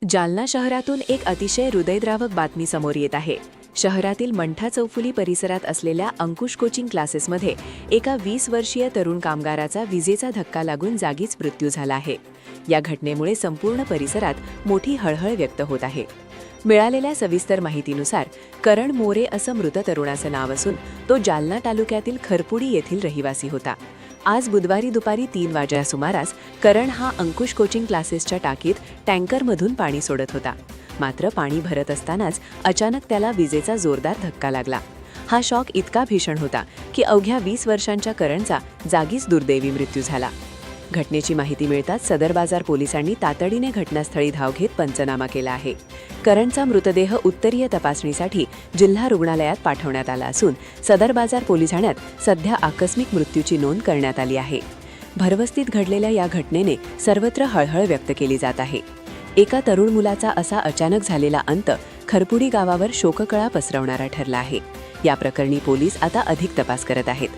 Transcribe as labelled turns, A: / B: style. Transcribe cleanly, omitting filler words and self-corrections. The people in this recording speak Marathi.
A: जालना शहरातून एक अतिशय हृदयद्रावक बातमी समोर येत आहे। शहरातील मंठा चौफुली परिसरात असलेल्या अंकुश कोचिंग क्लासेसमध्ये एका 20 वर्षीय तरुण कामगाराचा विजेचा धक्का लागून जागीच मृत्यू झाला आहे। या घटनेमुळे संपूर्ण परिसरात मोठी हळहळ व्यक्त होत आहे। मिळालेल्या सविस्तर माहितीनुसार करण मोरे असं मृत तरुणाचं नाव असून तो जालना तालुक्यातील खरपुडी येथील रहिवासी होता। आज बुधवारी दुपारी 3 वाजल्या सुमारास करण हा अंकुश कोचिंग क्लासेसच्या टाकीत टँकरमधून पाणी सोडत होता। मात्र पाणी भरत असतानाच अचानक त्याला विजेचा जोरदार धक्का लागला। हा शॉक इतका भीषण होता की अवघ्या 20 वर्षांच्या करणचा जागीच दुर्दैवी मृत्यू झाला। घटनेची माहिती मिळताच सदर बाजार पोलिसांनी तातडीने घटनास्थळी धाव घेत पंचनामा केला आहे। करणचा मृतदेह उत्तरीय तपासणीसाठी जिल्हा रुग्णालयात पाठवण्यात आला असून सदर बाजार पोलीस ठाण्यात सध्या आकस्मिक मृत्यूची नोंद करण्यात आली आहे। भरवस्तीत घडलेल्या या घटनेने सर्वत्र हळहळ व्यक्त केली जात आहे। एका तरुण मुलाचा असा अचानक झालेला अंत खरपुडी गावावर शोककळा पसरवणारा ठरला आहे। या प्रकरणी पोलीस आता अधिक तपास करत आहेत।